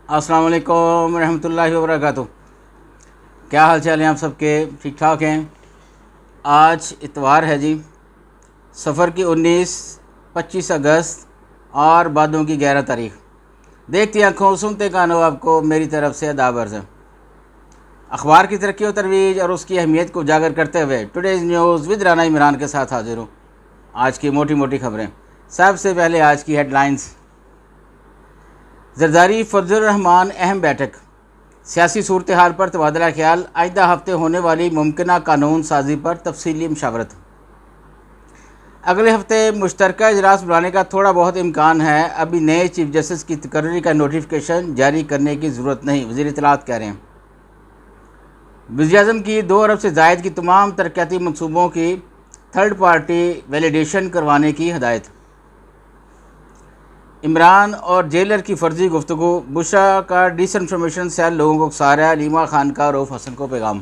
अस्सलाम वालेकुम रहमतुल्लाहि व बरकातुहू। क्या हाल चाल हैं आप सबके? ठीक ठाक हैं। आज इतवार है जी, सफ़र की 19, 25 अगस्त और बादों की 11 तारीख। देखती आँखों सुनते कानों, आपको मेरी तरफ से आदाब अर्ज़ है। अखबार की तरक्की और तरवीज और उसकी अहमियत को उजागर करते हुए today's news with Rana Imran के साथ हाजिर हूँ। आज की मोटी मोटी खबरें। सबसे पहले आज की हेडलाइंस। जरदारी फजलुर रहमान अहम बैठक। सियासी सूरत हाल पर तबादला ख्याल। आइंदा हफ्ते होने वाली मुमकिन कानून साजी पर तफसीली मशावरत। अगले हफ्ते मुश्तरका इजलास बुलाने का थोड़ा बहुत इम्कान है। अभी नए चीफ जस्टिस की तकर्री का नोटिफिकेशन जारी करने की ज़रूरत नहीं, वज़ीर इत्तलात कह रहे हैं। वज़ीर-ए-आज़म की 2 अरब से ज़ायद की तमाम तरक्याती मनसूबों की थर्ड पार्टी वैलिडेशन करवाने की हदायत। इमरान और जेलर की फर्जी गुफ्तगू। बुशरा का डिसइंफॉर्मेशन सेल लोगों को उकसा रहा है। अलीमा खान का रऊफ़ हसन को पैगाम।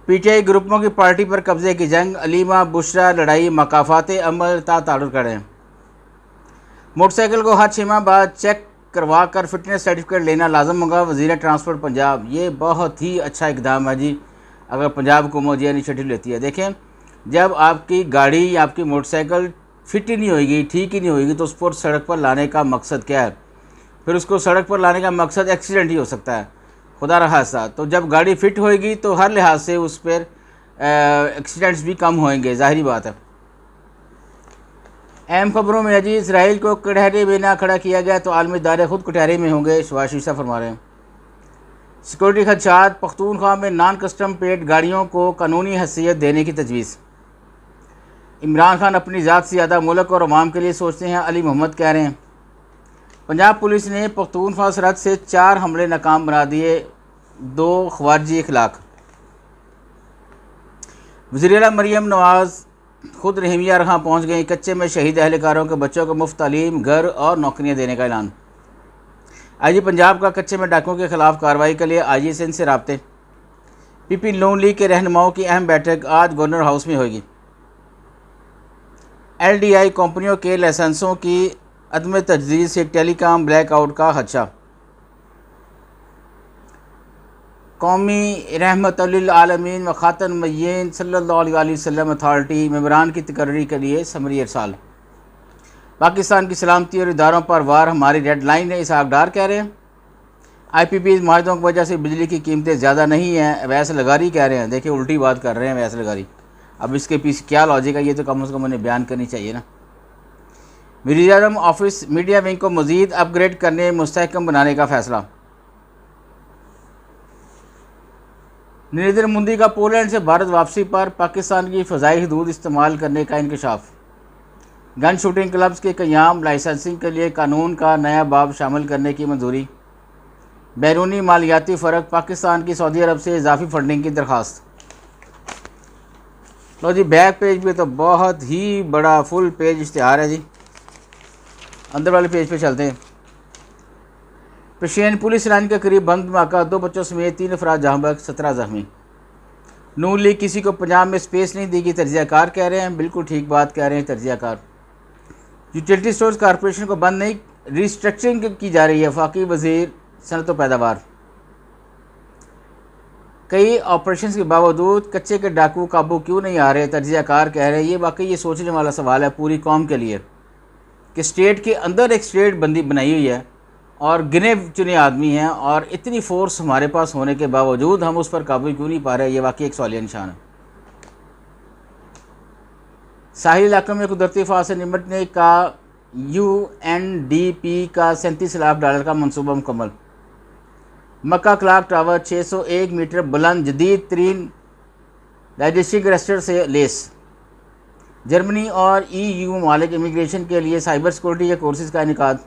पीटीआई ग्रुपों की पार्टी पर कब्जे की जंग। अलीमा बुशरा लड़ाई मकाफात अमल ताल्लुक़ करें। मोटरसाइकिल को हर 6 माह बाद चेक करवा कर फिटनेस सर्टिफिकेट लेना लाजम होगा, वज़ीर ट्रांसपोर्ट पंजाब। ये बहुत ही अच्छा इकदाम है जी, अगर पंजाब हुकूमत ये इनिशिएटिव लेती है। देखें, जब आपकी गाड़ी, आपकी मोटरसाइकिल फिट ही नहीं होगी, ठीक ही नहीं होगी, तो उस पर सड़क पर लाने का मकसद क्या है? फिर उसको सड़क पर लाने का मकसद एक्सीडेंट ही हो सकता है, खुदा रहा हादसा। तो जब गाड़ी फिट होएगी तो हर लिहाज से उस पर एक्सीडेंट्स भी कम होंगे, ज़ाहिरी बात है। अहम खबरों में है जी, इसराइल को कटहरे में ना खड़ा किया गया तो आलमी इदारे खुद कटहरे में होंगे, शहबाज शरीफ फरमा रहे हैं। सिक्योरिटी खदशात। पख्तूनख्वा में नॉन कस्टम पेड गाड़ियों को कानूनी हैसियत देने की तजवीज़। इमरान खान अपनी ज़ात से ज़्यादा मुल्क और अवाम के लिए सोचते हैं, अली मोहम्मद कह रहे हैं। पंजाब पुलिस ने पख्तूनख्वा सरहद से 4 हमले नाकाम बना दिए, 2 ख़वारजी इखलाक। वज़ीर-ए-आला मरीम नवाज़ खुद रहमिया रहाँ पहुँच गई। कच्चे में शहीद एहलकारों के बच्चों को मुफ्त तालीम, घर और नौकरियाँ देने का ऐलान। आईजी पंजाब का कच्चे में डाकुओं के खिलाफ कार्रवाई के लिए आईजी सिंध से राब्ते। पीपी नून लीग के रहनुमाओं की अहम बैठक आज गवर्नर हाउस में होगी। एलडीआई कंपनियों के लाइसेंसों की अदम तजदीद से टेलीकॉम ब्लैकआउट का खदशा। कौमी रहमतुल आलमीन व खातमुन नबिय्यीन सल्लल्लाहु अलैहि वसल्लम अथॉरिटी मेंबरान की तकर्री के लिए समरी इरसाल। पाकिस्तान की सलामती और इदारों पर वार हमारी रेड लाइन है, इसहाक डार कह रहे हैं। IPP माहिदों की वजह से बिजली की कीमतें ज़्यादा नहीं हैं, अवैस लगारी कह रहे हैं। देखिए, उल्टी बात कर रहे हैं अवैस लगारी। अब इसके पीछे क्या लॉजिक है, ये तो कम से कम उन्हें बयान करनी चाहिए ना। वज़ीर-ए-आज़म ऑफिस मीडिया विंग को मज़ीद अपग्रेड करने, मुस्तहकम बनाने का फ़ैसला। नरेंद्र मोदी का पोलैंड से भारत वापसी पर पाकिस्तान की फ़ज़ाई हदूद इस्तेमाल करने का इंकशाफ। गन शूटिंग क्लब्स के क़याम, लाइसेंसिंग के लिए कानून का नया बाब शामिल करने की मंजूरी। बैरूनी मालियाती फ़र्क। पाकिस्तान की सऊदी अरब से इजाफी फंडिंग की दरख्वास्त। लो जी, बैक पेज पे तो बहुत ही बड़ा फुल पेज इश्तिहार है जी। अंदर वाले पेज पे चलते हैं। पेशियन पुलिस लाइन के करीब बंद धमाका, 2 बच्चों समेत 3 अफराद जहाँ बहक, 17 जख्मी। नून लीग किसी को पंजाब में स्पेस नहीं देगी, तर्जियाकार कह रहे हैं। बिल्कुल ठीक बात कह रहे हैं तर्जियाकार। यूटिलिटी स्टोर्स कॉरपोरेशन को बंद नहीं, रिस्ट्रक्चरिंग की जा रही है। वफाकी वज़ीर सनअत व पैदावार। कई ऑपरेशंस के बावजूद कच्चे के डाकू काबू क्यों नहीं आ रहे, तर्जियाकार कह रहे हैं। ये वाकई ये सोचने वाला सवाल है पूरी कौम के लिए कि स्टेट के अंदर एक स्टेट बंदी बनाई हुई है और गिने चुने आदमी हैं, और इतनी फोर्स हमारे पास होने के बावजूद हम उस पर काबू क्यों नहीं पा रहे। ये वाकई एक सवालिया निशान है। साहिल इलाकों में कुदरती आफत से निपटने का UNDP का $37 लाख का मनसूबा मुकम्मल। मक्का क्लॉक टावर 601 मीटर बुलंद जदीद तरीन डाइजेस्टिंग रेस्टर से लेस। जर्मनी और EU ममालिक इमिग्रेशन के लिए साइबर सिक्योरिटी के कोर्सेज़ का इनेकाद।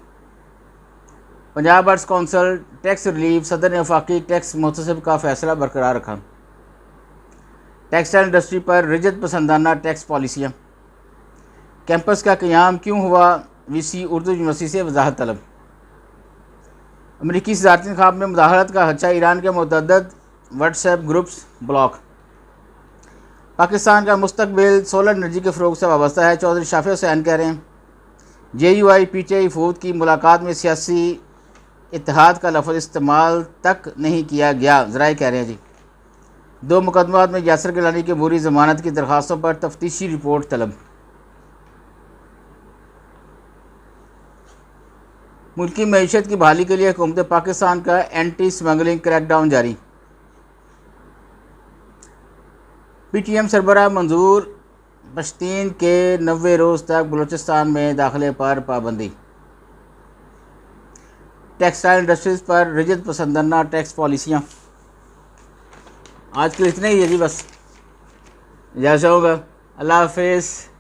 Punjab arts council tax relief. सदर ने वफाकी टैक्स मुहतसिब का फ़ैसला बरकरार रखा। टेक्सटाइल इंडस्ट्री पर रिजत पसंदाना टैक्स पॉलिसियाँ। कैंपस का क़याम क्यों हुआ, VC उर्दू यूनिवर्सिटी से वजाहत तलब। अमरीकी सदारती इंतखाब में मुदाखलत का खदशा। ईरान के मुतअद्दिद व्हाट्सएप ग्रुप्स ब्लॉक। पाकिस्तान का मुस्तकबिल सोलर एनर्जी के फ़रोग़ से वाबस्ता है, चौधरी शाफी हुसैन कह रहे हैं। JUI PTI फूद की मुलाकात में सियासी इत्तेहाद का लफ्ज़ इस्तेमाल तक नहीं किया गया, ज़राए कह रहे हैं जी। 2 मुकदमात में यासिर गिलानी की अबूरी ज़मानत की दरख्वास्तों पर तफ्तीशी रिपोर्ट तलब। मुल्की मईशत की बहाली के लिए हुकूमत पाकिस्तान का एंटी स्मगलिंग क्रैकडाउन जारी। PTM सरबराह मंजूर पश्तीन के 90 रोज़ तक बलूचिस्तान में दाखिले पर पाबंदी। टेक्सटाइल इंडस्ट्रीज़ पर रिजिड पसंदना टैक्स पॉलिसियाँ। आज के लिए इतना ही है जी, बस इजाज़त होगा। अल्लाह हाफ़िज़।